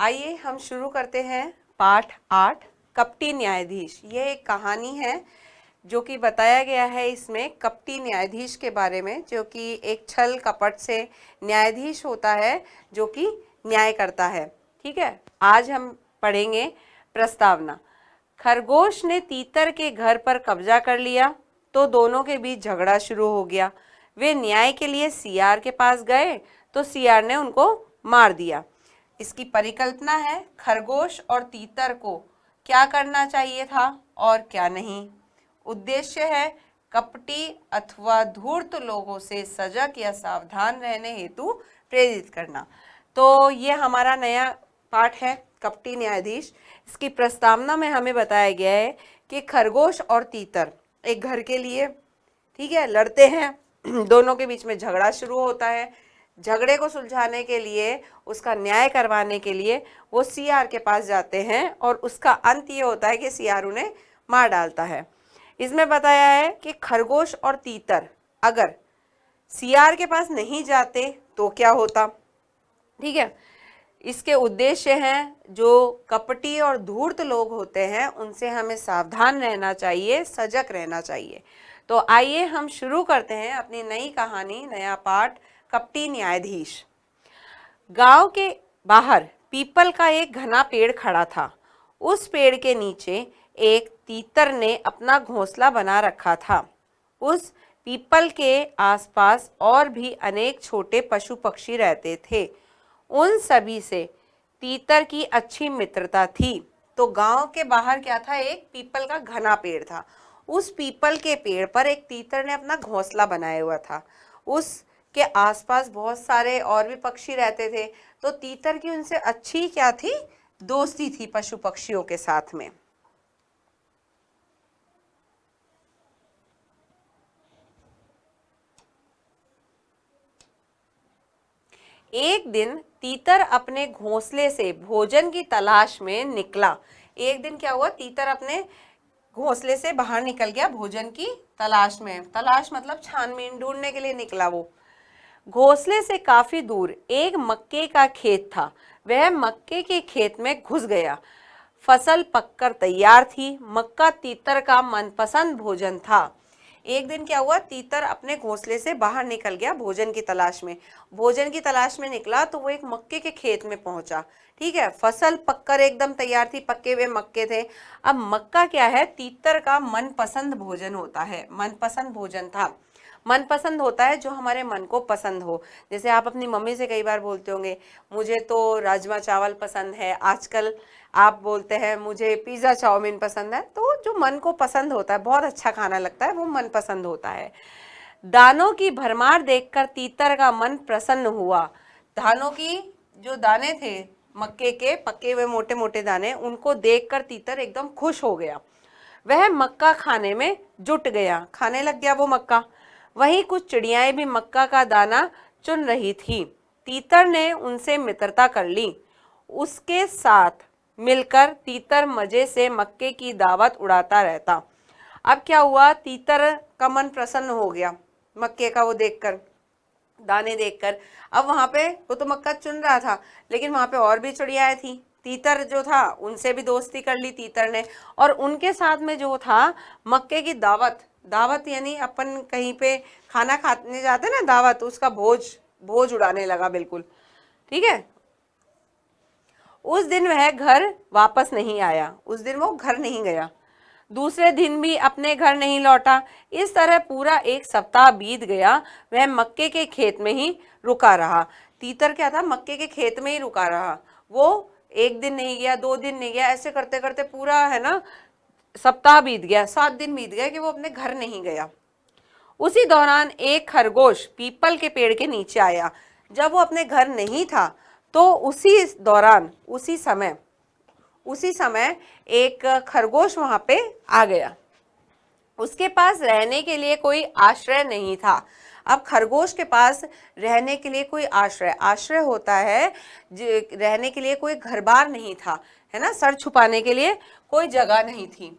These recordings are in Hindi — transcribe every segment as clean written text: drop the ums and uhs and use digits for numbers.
आइए हम शुरू करते हैं पाठ 8 कपटी न्यायाधीश। ये एक कहानी है जो कि बताया गया है इसमें कपटी न्यायाधीश के बारे में, जो कि एक छल कपट से न्यायाधीश होता है जो कि न्याय करता है। ठीक है, आज हम पढ़ेंगे प्रस्तावना। खरगोश ने तीतर के घर पर कब्जा कर लिया तो दोनों के बीच झगड़ा शुरू हो गया। वे न्याय के लिए सियार के पास गए तो सियार ने उनको मार दिया। इसकी परिकल्पना है खरगोश और तीतर को क्या करना चाहिए था और क्या नहीं। उद्देश्य है कपटी अथवा धूर्त लोगों से सजग या सावधान रहने हेतु प्रेरित करना। तो ये हमारा नया पाठ है कपटी न्यायाधीश। इसकी प्रस्तावना में हमें बताया गया है कि खरगोश और तीतर एक घर के लिए, ठीक है, लड़ते हैं। दोनों के बीच में झगड़ा शुरू होता है। झगड़े को सुलझाने के लिए, उसका न्याय करवाने के लिए वो सियार के पास जाते हैं और उसका अंत ये होता है कि सियार उन्हें मार डालता है। इसमें बताया है कि खरगोश और तीतर अगर सियार के पास नहीं जाते तो क्या होता। ठीक है, इसके उद्देश्य हैं जो कपटी और धूर्त लोग होते हैं उनसे हमें सावधान रहना चाहिए, सजग रहना चाहिए। तो आइए हम शुरू करते हैं अपनी नई कहानी, नया पाठ कपटी न्यायाधीश। गांव के बाहर पीपल का एक घना पेड़ खड़ा था। उस पेड़ के नीचे एक तीतर ने अपना घोंसला बना रखा था। उस पीपल के आसपास और भी अनेक छोटे पशु पक्षी रहते थे। उन सभी से तीतर की अच्छी मित्रता थी। तो गांव के बाहर क्या था, एक पीपल का घना पेड़ था। उस पीपल के पेड़ पर एक तीतर ने अपना घोंसला बनाया हुआ था। उसके आसपास बहुत सारे और भी पक्षी रहते थे। तो तीतर की उनसे अच्छी क्या थी, दोस्ती थी पशु पक्षियों के साथ में। एक दिन तीतर अपने घोंसले से भोजन की तलाश में निकला। एक दिन क्या हुआ, तीतर अपने घोंसले से बाहर निकल गया भोजन की तलाश में। तलाश मतलब छानबीन, ढूंढने के लिए निकला वो। घोंसले से काफी दूर एक मक्के का खेत था। वह मक्के के खेत में घुस गया। फसल पककर तैयार थी। मक्का तीतर का मनपसंद भोजन था। एक दिन क्या हुआ, तीतर अपने घोंसले से बाहर निकल गया भोजन की तलाश में। भोजन की तलाश में निकला तो वो एक मक्के के खेत में पहुंचा। ठीक है, फसल पककर एकदम तैयार थी, पके हुए मक्के थे। अब मक्का क्या है, तीतर का मनपसंद भोजन होता है, मनपसंद भोजन था। मनपसंद होता है जो हमारे मन को पसंद हो। जैसे आप अपनी मम्मी से कई बार बोलते होंगे मुझे तो राजमा चावल पसंद है, आजकल आप बोलते हैं मुझे पिज़्ज़ा चाउमीन पसंद है। तो जो मन को पसंद होता है, बहुत अच्छा खाना लगता है, वो मन पसंद होता है। दानों की भरमार देखकर तीतर का मन प्रसन्न हुआ। धानों की जो दाने थे, मक्के के पके हुए मोटे मोटे दाने, उनको देखकर तीतर एकदम खुश हो गया। वह मक्का खाने में जुट गया, खाने लग गया वो मक्का। वहीं कुछ चिड़ियाएं भी मक्का का दाना चुन रही थी। तीतर ने उनसे मित्रता कर ली। उसके साथ मिलकर तीतर मजे से मक्के की दावत उड़ाता रहता। अब क्या हुआ, तीतर का मन प्रसन्न हो गया मक्के का वो देखकर, दाने देखकर। अब वहां पे वो तो मक्का चुन रहा था, लेकिन वहां पे और भी चिड़ियाएं थी। तीतर जो था उनसे भी दोस्ती कर ली तीतर ने, और उनके साथ में जो था मक्के की दावत, दावत यानी अपन कहीं पे खाना खाने जाते ना, दावत, उसका भोज भोज उड़ाने लगा बिल्कुल। ठीक है, उस दिन वह घर वापस नहीं आया। उस दिन वो घर नहीं गया। दूसरे दिन भी अपने घर नहीं लौटा। इस तरह पूरा एक सप्ताह बीत गया। वह मक्के के खेत में ही रुका रहा। तीतर क्या था, मक्के के खेत में ही रुका रहा। वो एक दिन नहीं गया, 2 दिन नहीं गया, ऐसे करते करते पूरा है ना सप्ताह बीत गया, 7 दिन बीत गए कि वो अपने घर नहीं गया। उसी दौरान एक खरगोश पीपल के पेड़ के नीचे आया। जब वो अपने घर नहीं था तो उसी दौरान, उसी समय एक खरगोश वहां पे आ गया। उसके पास रहने के लिए कोई आश्रय नहीं था। अब खरगोश के पास रहने के लिए कोई आश्रय होता है, रहने के लिए कोई घर बार नहीं था, है ना, सर छुपाने के लिए कोई जगह नहीं थी।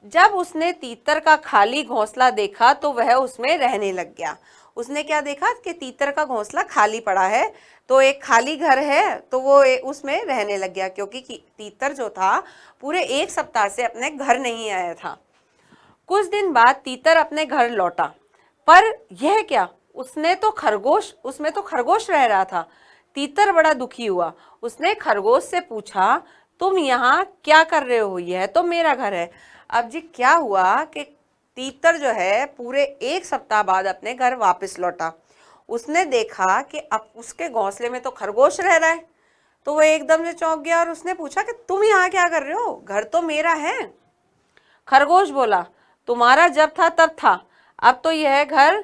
जब उसने तीतर का खाली घोंसला देखा तो वह उसमें रहने लग गया। उसने क्या देखा कि तीतर का घोंसला खाली पड़ा है, तो एक खाली घर है तो वो उसमें रहने लग गया, क्योंकि तीतर जो था पूरे 1 सप्ताह से अपने घर नहीं आया था। कुछ दिन बाद तीतर अपने घर लौटा, पर यह क्या, उसमें तो खरगोश रह रहा था। तीतर बड़ा दुखी हुआ। उसने खरगोश से पूछा, तुम यहाँ क्या कर रहे हो, यह तो मेरा घर है। अब जी क्या हुआ कि तीतर जो है पूरे 1 सप्ताह बाद अपने घर वापस लौटा। उसने देखा कि अब उसके घोंसले में तो खरगोश रह रहा है, तो वो एकदम से चौंक गया और उसने पूछा कि तुम यहाँ क्या कर रहे हो, घर तो मेरा है। खरगोश बोला, तुम्हारा जब था तब था, अब तो यह घर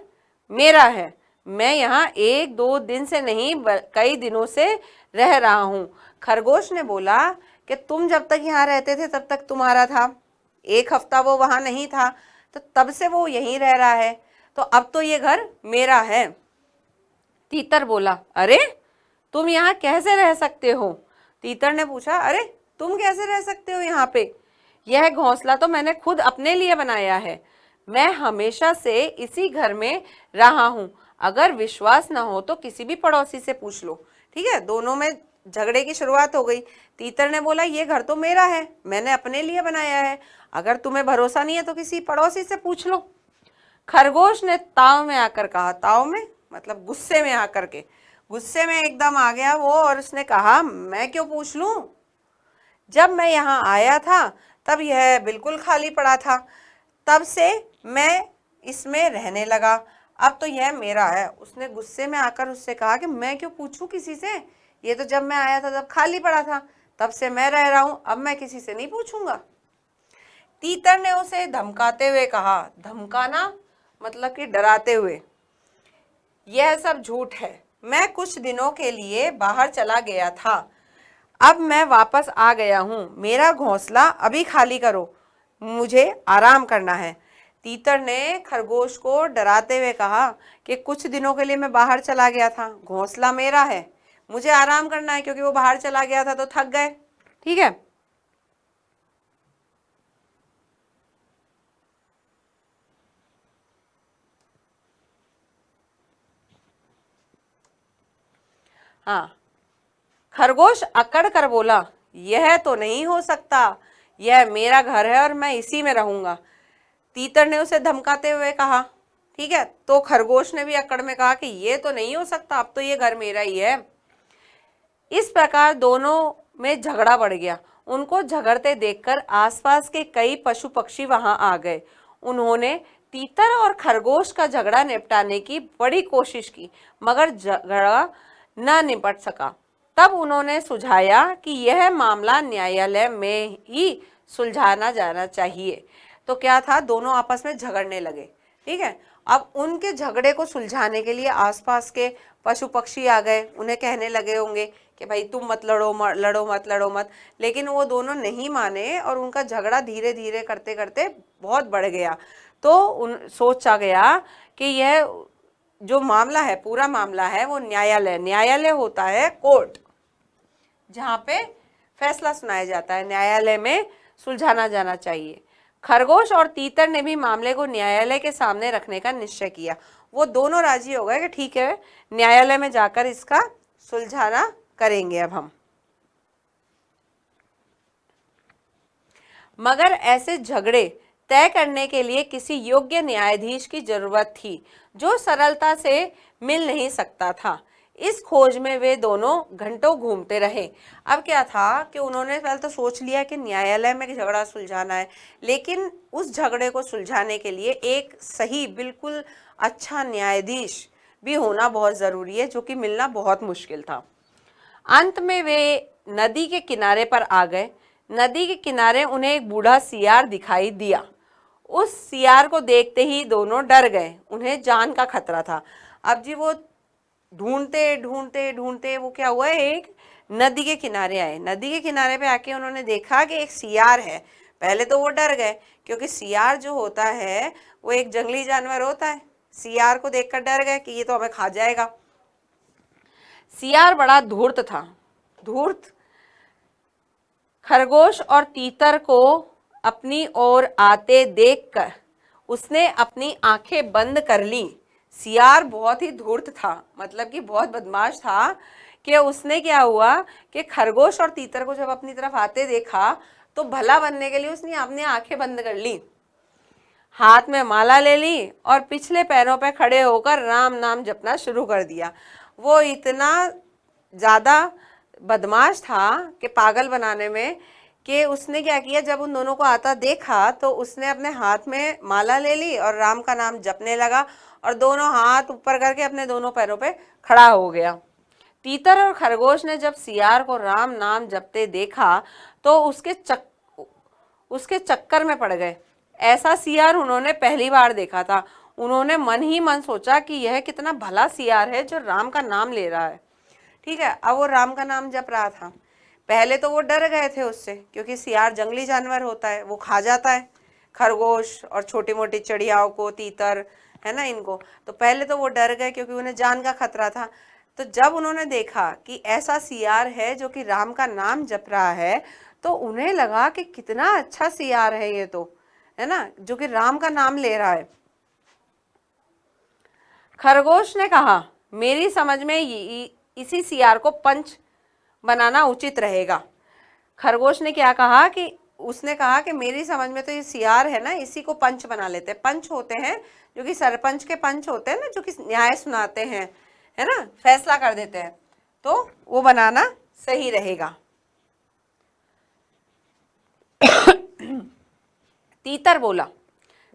मेरा है। मैं यहाँ 1-2 दिन से नहीं, कई दिनों से रह रहा हूँ। खरगोश ने बोला कि तुम जब तक यहाँ रहते थे तब तक तुम्हारा था, 1 हफ्ता वो वहाँ नहीं था, तो तब से वो यहीं रह रहा है, तो अब तो ये घर मेरा है। तीतर बोला, अरे तुम यहाँ कैसे रह सकते हो? तीतर ने पूछा, अरे तुम कैसे रह सकते हो यहाँ पे? यह घोंसला तो मैंने खुद अपने लिए बनाया है। मैं हमेशा से इसी घर में रहा हूँ। अगर विश्वास ना हो तो किसी भी पड़ोसी से पूछ लो। ठीक है, दोनों में झगड़े की शुरुआत हो गई। तीतर ने बोला, ये घर तो मेरा है, मैंने अपने लिए बनाया है, अगर तुम्हें भरोसा नहीं है तो किसी पड़ोसी से पूछ लो। खरगोश ने ताव में आकर कहा, ताव में मतलब गुस्से में आकर के, गुस्से में एकदम आ गया वो, और उसने कहा, मैं क्यों पूछ लूं? जब मैं यहाँ आया था तब यह बिल्कुल खाली पड़ा था, तब से मैं इसमें रहने लगा, अब तो यह मेरा है। उसने गुस्से में आकर उससे कहा कि मैं क्यों पूछूं किसी से, ये तो जब मैं आया था तब खाली पड़ा था, तब से मैं रह रहा हूं, अब मैं किसी से नहीं पूछूंगा। तीतर ने उसे धमकाते हुए कहा, धमकाना मतलब कि डराते हुए, यह सब झूठ है, मैं कुछ दिनों के लिए बाहर चला गया था, अब मैं वापस आ गया हूँ, मेरा घोंसला अभी खाली करो, मुझे आराम करना है। तीतर ने खरगोश को डराते हुए कहा कि कुछ दिनों के लिए मैं बाहर चला गया था, घोंसला मेरा है, मुझे आराम करना है, क्योंकि वो बाहर चला गया था तो थक गए। ठीक है, हाँ। खरगोश अकड़ कर बोला, यह तो नहीं हो सकता, यह मेरा घर है और मैं इसी में रहूंगा। तीतर ने उसे धमकाते हुए कहा। ठीक है, तो खरगोश ने भी अकड़ में कहा कि यह तो नहीं हो सकता, अब तो ये घर मेरा ही है। इस प्रकार दोनों में झगड़ा बढ़ गया। उनको झगड़ते देखकर आसपास के कई पशु पक्षी वहां आ गए। उन्होंने तीतर और खरगोश का झगड़ा निपटाने की बड़ी कोशिश की, मगर झगड़ा न निपट सका। तब उन्होंने सुझाया कि यह मामला न्यायालय में ही सुलझाना जाना चाहिए। तो क्या था, दोनों आपस में झगड़ने लगे। ठीक है, अब उनके झगड़े को सुलझाने के लिए आसपास के पशु पक्षी आ गए, उन्हें कहने लगे होंगे कि भाई तुम मत लड़ो, लड़ो मत, लेकिन वो दोनों नहीं माने और उनका झगड़ा धीरे धीरे करते करते बहुत बढ़ गया। तो सोचा गया कि यह जो मामला है, पूरा मामला है, वो न्यायालय होता है कोर्ट, जहाँ पे फैसला सुनाया जाता है, न्यायालय में सुलझाना जाना चाहिए। खरगोश और तीतर ने भी मामले को न्यायालय के सामने रखने का निश्चय किया। वो दोनों राजी हो गए कि ठीक है, न्यायालय में जाकर इसका सुलझाना करेंगे अब हम। मगर ऐसे झगड़े तय करने के लिए किसी योग्य न्यायाधीश की जरूरत थी, जो सरलता से मिल नहीं सकता था। इस खोज में वे दोनों घंटों घूमते रहे। अब क्या था कि उन्होंने पहले तो सोच लिया कि न्यायालय में झगड़ा सुलझाना है, लेकिन उस झगड़े को सुलझाने के लिए एक सही, बिल्कुल अच्छा न्यायाधीश भी होना बहुत ज़रूरी है, जो कि मिलना बहुत मुश्किल था। अंत में वे नदी के किनारे पर आ गए। नदी के किनारे उन्हें एक बूढ़ा सियार दिखाई दिया। उस सियार को देखते ही दोनों डर गए, उन्हें जान का खतरा था। अब जी वो ढूंढते ढूंढते ढूंढते वो क्या हुआ, एक नदी के किनारे आए। नदी के किनारे पे आके उन्होंने देखा कि एक सियार है। पहले तो वो डर गए, क्योंकि सियार जो होता है वो एक जंगली जानवर होता है। सियार को देखकर डर गए कि ये तो हमें खा जाएगा। सियार बड़ा धूर्त था। धूर्त खरगोश और तीतर को अपनी ओर आते देखकर उसने अपनी आंखें बंद कर ली, सियार बहुत ही धूर्त था, मतलब कि बहुत बदमाश था, कि उसने क्या हुआ कि खरगोश और तीतर को जब अपनी तरफ आते देखा तो भला बनने के लिए उसने अपनी आंखें बंद कर ली, हाथ में माला ले ली और पिछले पैरों पे खड़े होकर राम नाम जपना शुरू कर दिया। वो इतना ज़्यादा बदमाश था कि पागल बनाने में, कि उसने क्या किया, जब उन दोनों को आता देखा तो उसने अपने हाथ में माला ले ली और राम का नाम जपने लगा और दोनों हाथ ऊपर करके अपने दोनों पैरों पे खड़ा हो गया। तीतर और खरगोश ने जब सियार को राम नाम जपते देखा तो उसके चक्कर में पड़ गए। ऐसा सियार उन्होंने पहली बार देखा था। उन्होंने मन ही मन सोचा कि यह कितना भला सियार है जो राम का नाम ले रहा है। ठीक है, अब वो राम का नाम जप रहा था। पहले तो वो डर गए थे उससे, क्योंकि सियार जंगली जानवर होता है, वो खा जाता है खरगोश और छोटी मोटी चिड़ियाओं को, तीतर है ना, इनको। तो पहले तो वो डर गए क्योंकि उन्हें जान का खतरा था। तो जब उन्होंने देखा कि ऐसा सियार है जो कि राम का नाम जप रहा है, तो उन्हें लगा कि कितना अच्छा सियार है ये, तो है ना, जो कि राम का नाम ले रहा है। खरगोश ने कहा, मेरी समझ में इसी सियार को पंच बनाना उचित रहेगा। खरगोश ने क्या कहा कि उसने कहा कि मेरी समझ में तो ये सियार है ना, इसी को पंच बना लेते हैं। पंच होते हैं जो कि सरपंच के पंच होते हैं ना, जो कि न्याय सुनाते हैं, है ना, फैसला कर देते हैं, तो वो बनाना सही रहेगा। तीतर बोला,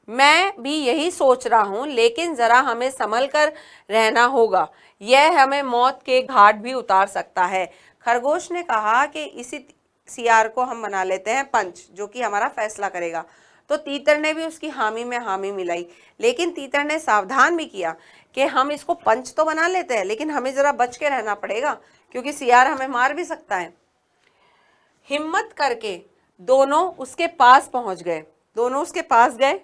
मैं भी यही सोच रहा हूं, लेकिन जरा हमें संभल कर रहना होगा, यह हमें मौत के घाट भी उतार सकता है। खरगोश ने कहा कि इसी सियार को हम बना लेते हैं पंच, जो कि हमारा फैसला करेगा। तो तीतर ने भी उसकी हामी में हामी मिलाई, लेकिन तीतर ने सावधान भी किया कि हम इसको पंच तो बना लेते हैं, लेकिन हमें जरा बच के रहना पड़ेगा, क्योंकि सियार हमें मार भी सकता है। हिम्मत करके दोनों उसके पास पहुंच गए। दोनों उसके पास गए,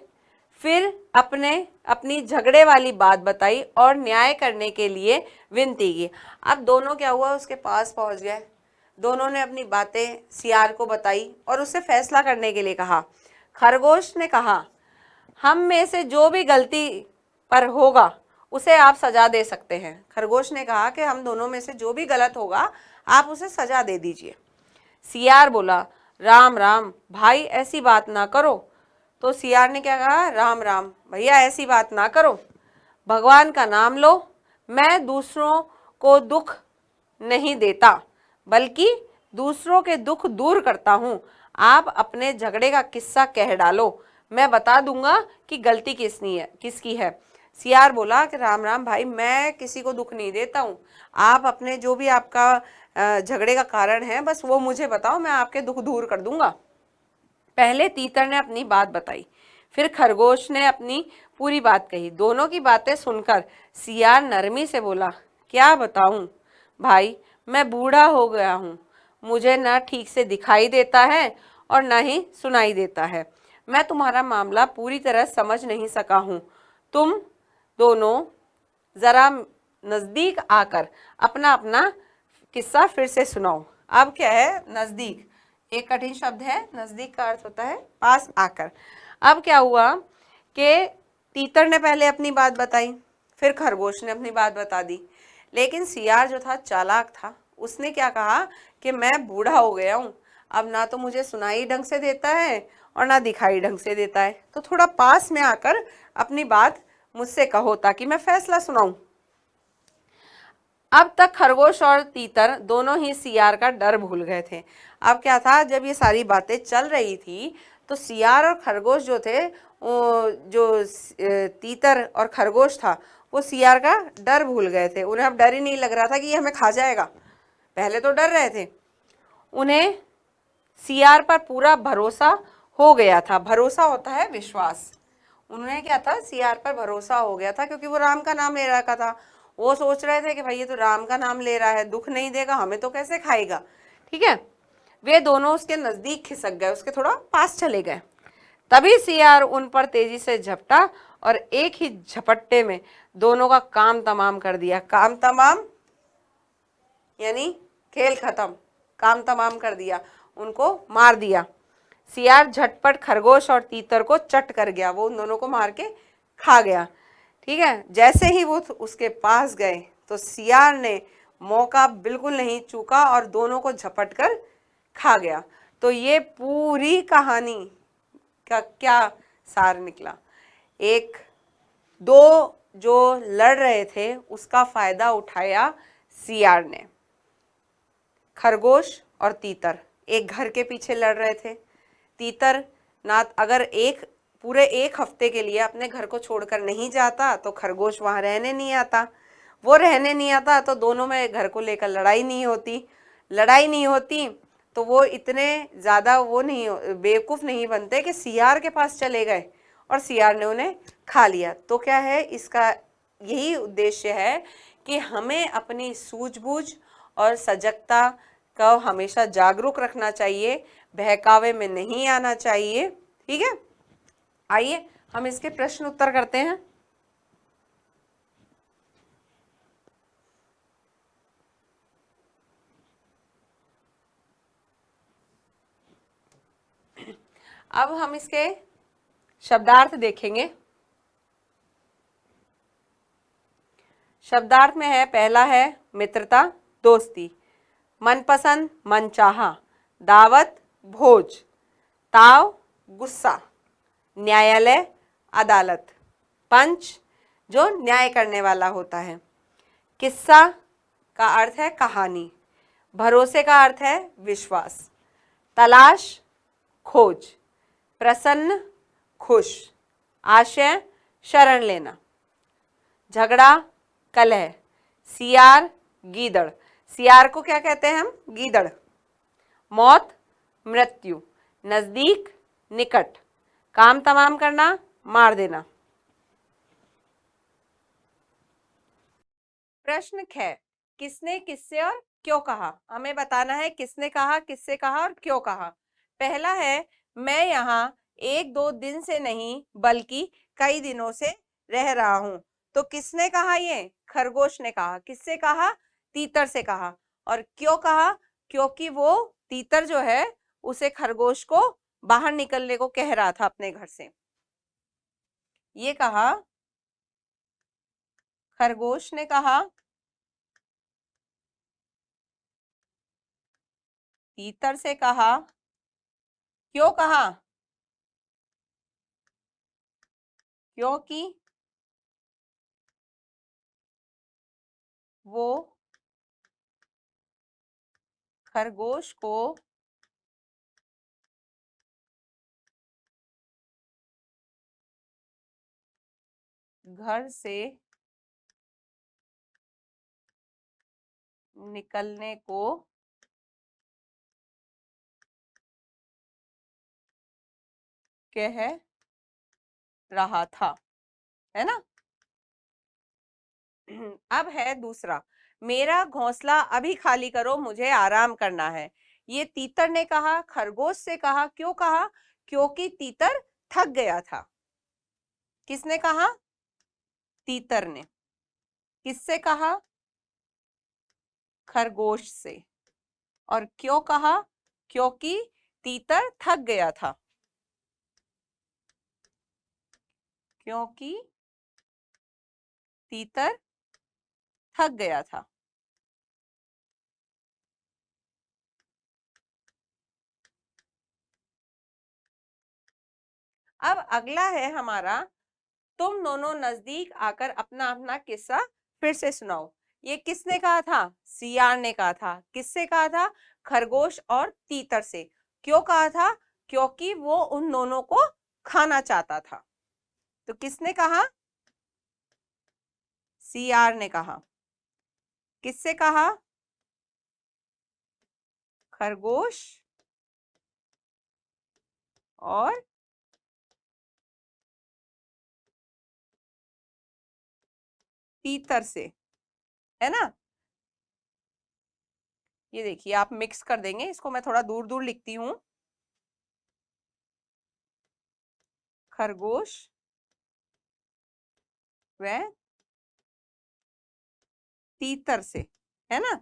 फिर अपनी झगड़े वाली बात बताई और न्याय करने के लिए विनती की। अब दोनों क्या हुआ, उसके पास पहुंच गए, दोनों ने अपनी बातें सियार को बताई और उससे फैसला करने के लिए कहा। खरगोश ने कहा, हम में से जो भी गलती पर होगा उसे आप सजा दे सकते हैं। खरगोश ने कहा कि हम दोनों में से जो भी गलत होगा आप उसे सजा दे दीजिए। सियार बोला, राम राम भाई, ऐसी बात ना करो। तो सियार ने क्या कहा, राम राम भैया, ऐसी बात ना करो, भगवान का नाम लो। मैं दूसरों को दुख नहीं देता, बल्कि दूसरों के दुख दूर करता हूँ। आप अपने झगड़े का किस्सा कह डालो, मैं बता दूंगा कि गलती किसकी है। सियार बोला कि राम राम भाई, मैं किसी को दुख नहीं देता हूँ, आप अपने जो भी आपका झगड़े का कारण है बस वो मुझे बताओ, मैं आपके दुख दूर कर दूंगा। पहले तीतर ने अपनी बात बताई, फिर खरगोश ने अपनी पूरी बात कही। दोनों की बातें सुनकर सियार नरमी से बोला, क्या बताऊं भाई, मैं बूढ़ा हो गया हूँ, मुझे ना ठीक से दिखाई देता है और ना ही सुनाई देता है। मैं तुम्हारा मामला पूरी तरह समझ नहीं सका हूँ। तुम दोनों जरा नजदीक आकर अपना अपना किस्सा फिर से सुनाओ। अब क्या है, नजदीक एक कठिन शब्द है, नजदीक का अर्थ होता है पास आकर। अब क्या हुआ कि तीतर ने पहले अपनी बात बताई, फिर खरगोश ने अपनी बात बता दी, लेकिन सियार जो था चालाक था, उसने क्या कहा कि मैं बूढ़ा हो गया हूँ, अब ना तो मुझे सुनाई ढंग से देता है और ना दिखाई ढंग से देता है, तो थोड़ा पास में आकर अपनी बात मुझसे कहो ताकि मैं फैसला सुनाऊं। अब तक खरगोश और तीतर दोनों ही सियार का डर भूल गए थे। अब क्या था, जब ये सारी बातें चल रही थी तो सियार और खरगोश जो थे, जो तीतर और खरगोश था, वो सियार का डर भूल गए थे। उन्हें अब डर ही नहीं लग रहा था कि ये हमें खा जाएगा। पहले तो डर रहे थे, उन्हें सियार पर पूरा भरोसा हो गया था। भरोसा होता है विश्वास। उन्हें क्या था, सियार पर भरोसा हो गया था, क्योंकि वो राम का नाम ले रखा था। वो सोच रहे थे कि भाई ये तो राम का नाम ले रहा है, दुख नहीं देगा, हमें तो कैसे खाएगा। ठीक है, वे दोनों उसके नजदीक खिसक गए, उसके थोड़ा पास चले गए। तभी सियार उन पर तेजी से झपटा और एक ही झपट्टे में दोनों का काम तमाम कर दिया। काम तमाम यानी खेल खत्म, काम तमाम कर दिया, उनको मार दिया। सियार झटपट खरगोश और तीतर को चट कर गया, वो उन दोनों को मार के खा गया। ठीक है, जैसे ही वो उसके पास गए तो सियार ने मौका बिल्कुल नहीं चूका और दोनों को झपट कर खा गया। तो ये पूरी कहानी का क्या सार निकला? एक दो जो लड़ रहे थे उसका फायदा उठाया सियार ने। खरगोश और तीतर एक घर के पीछे लड़ रहे थे। तीतर ना अगर पूरे एक हफ्ते के लिए अपने घर को छोड़कर नहीं जाता तो खरगोश वहां रहने नहीं आता। वो रहने नहीं आता तो दोनों में घर को लेकर लड़ाई नहीं होती। लड़ाई नहीं होती तो वो इतने ज़्यादा वो नहीं बेवकूफ़ नहीं बनते कि सियार के पास चले गए और सियार ने उन्हें खा लिया। तो क्या है, इसका यही उद्देश्य है कि हमें अपनी सूझबूझ और सजगता को हमेशा जागरूक रखना चाहिए, बहकावे में नहीं आना चाहिए। ठीक है, आइए हम इसके प्रश्न उत्तर करते हैं। अब हम इसके शब्दार्थ देखेंगे। शब्दार्थ में है, पहला है मित्रता दोस्ती, मनपसंद मनचाहा, दावत भोज, ताव गुस्सा, न्यायालय अदालत, पंच जो न्याय करने वाला होता है, किस्सा का अर्थ है कहानी, भरोसे का अर्थ है विश्वास, तलाश खोज, प्रसन्न खुश, आशय शरण लेना, झगड़ा कलह, सियार गीदड़, सियार को क्या कहते हैं हम? गीदड़, मौत मृत्यु, नजदीक निकट, काम तमाम करना मार देना। प्रश्न 6, किसने किससे और क्यों कहा? हमें बताना है किसने कहा, किससे कहा और क्यों कहा। पहला है, मैं यहाँ एक दो दिन से नहीं बल्कि कई दिनों से रह रहा हूं। तो किसने कहा? ये खरगोश ने कहा। किससे कहा? तीतर से कहा। और क्यों कहा? क्योंकि वो तीतर जो है उसे खरगोश को बाहर निकलने को कह रहा था अपने घर से। ये कहा खरगोश ने कहा, तीतर से कहा। क्यों कहा? क्योंकि वो खरगोश को घर से निकलने को कह रहा था, है ना। अब है दूसरा, मेरा घोंसला अभी खाली करो, मुझे आराम करना है। ये तीतर ने कहा, खरगोश से कहा। क्यों कहा? क्योंकि तीतर थक गया था। किसने कहा? तीतर ने। किससे कहा? खरगोश से। और क्यों कहा? क्योंकि तीतर थक गया था। क्योंकि तीतर थक गया था। अब अगला है हमारा, तुम दोनों नजदीक आकर अपना अपना किस्सा फिर से सुनाओ। ये किसने कहा था? सियार ने कहा था। किससे कहा था? खरगोश और तीतर से। क्यों कहा था? क्योंकि वो उन दोनों को खाना चाहता था। तो किसने कहा? सियार ने कहा। किससे कहा? खरगोश और तीतर से, है ना। ये देखिए, आप मिक्स कर देंगे इसको, मैं थोड़ा दूर दूर लिखती हूं। खरगोश व तीतर से, है ना।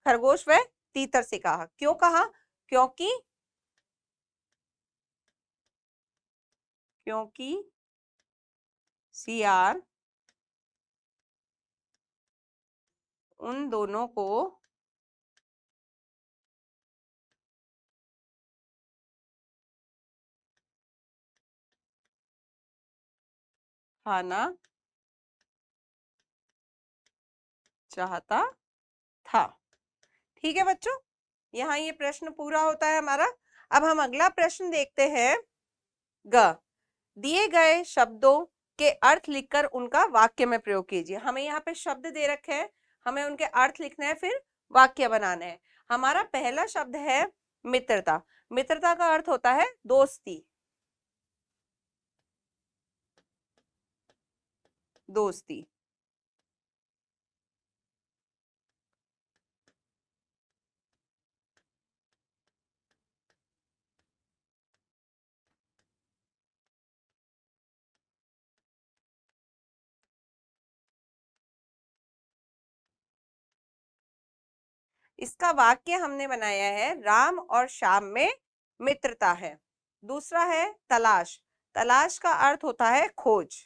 खरगोश व तीतर से कहा। क्यों कहा? क्योंकि क्योंकि सियार उन दोनों को खाना चाहता था। ठीक है बच्चों, यहाँ ये प्रश्न पूरा होता है हमारा। अब हम अगला प्रश्न देखते हैं। ग, दिए गए शब्दों के अर्थ लिखकर उनका वाक्य में प्रयोग कीजिए। हमें यहाँ पे शब्द दे रखे हैं, हमें उनके अर्थ लिखना है, फिर वाक्य बनाना है। हमारा पहला शब्द है मित्रता। मित्रता का अर्थ होता है दोस्ती। दोस्ती। इसका वाक्य हमने बनाया है, राम और श्याम में मित्रता है। दूसरा है तलाश। तलाश का अर्थ होता है खोज।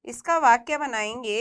इसका वाक्य बनाएंगे,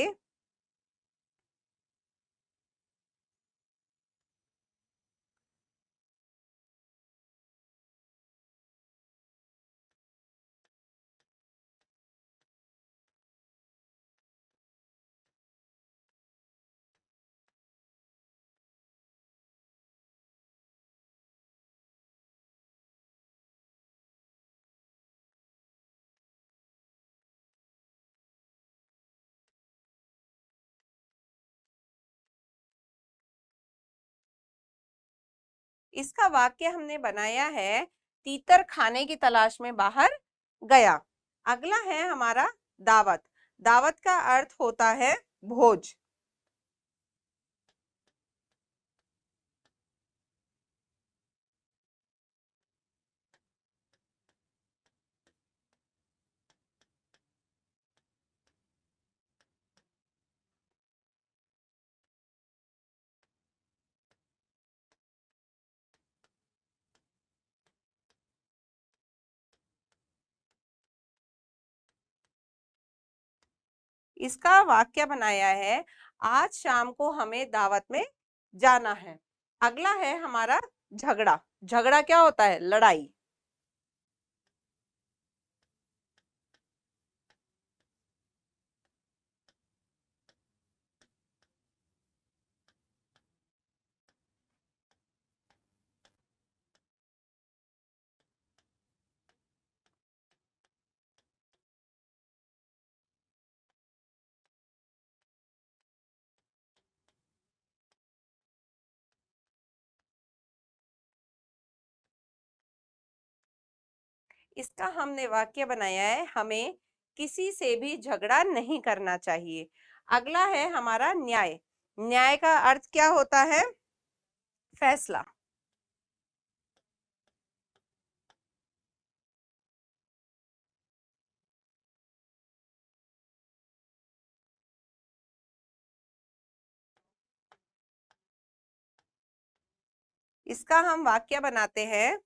इसका वाक्य हमने बनाया है, तीतर खाने की तलाश में बाहर गया। अगला है हमारा दावत। दावत का अर्थ होता है भोज। इसका वाक्य बनाया है, आज शाम को हमें दावत में जाना है। अगला है हमारा झगड़ा। झगड़ा क्या होता है? लड़ाई। इसका हमने वाक्य बनाया है, हमें किसी से भी झगड़ा नहीं करना चाहिए। अगला है हमारा न्याय। न्याय का अर्थ क्या होता है? फैसला। इसका हम वाक्य बनाते हैं,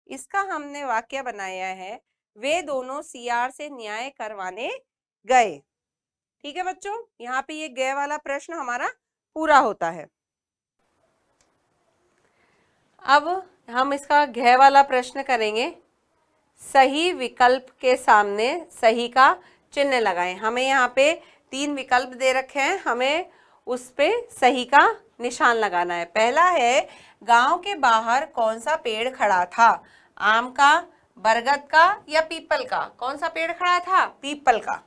इसका हमने वाक्य बनाया है, वे दोनों सियार से न्याय करवाने गए। ठीक है बच्चों, यहाँ पे ये गए वाला प्रश्न हमारा पूरा होता है। अब हम इसका घ वाला प्रश्न करेंगे। सही विकल्प के सामने सही का चिन्ह लगाएं। हमें यहाँ पे 3 विकल्प दे रखे हैं, हमें उस पे सही का निशान लगाना है। पहला है, गांव के बाहर कौन सा पेड़ खड़ा था? आम का, बरगद का या पीपल का? कौन सा पेड़ खड़ा था? पीपल का।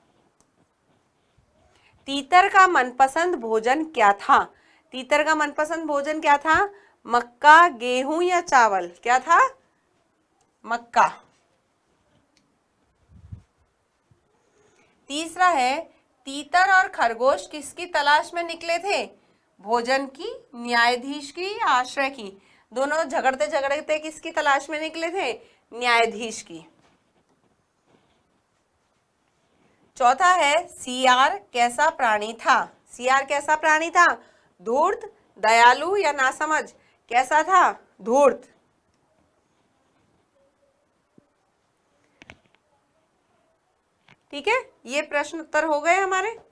तीतर का मनपसंद भोजन क्या था? तीतर का मनपसंद भोजन क्या था? मक्का, गेहूं या चावल? क्या था? मक्का। तीसरा है, तीतर और खरगोश किसकी तलाश में निकले थे? भोजन की, न्यायाधीश की या आश्रय की? दोनों झगड़ते झगड़ते किसकी तलाश में निकले थे? न्यायाधीश की। चौथा है, सियार कैसा प्राणी था? सियार कैसा प्राणी था? धूर्त, दयालु या नासमझ? कैसा था? धूर्त। ठीक है, ये प्रश्न उत्तर हो गए हमारे।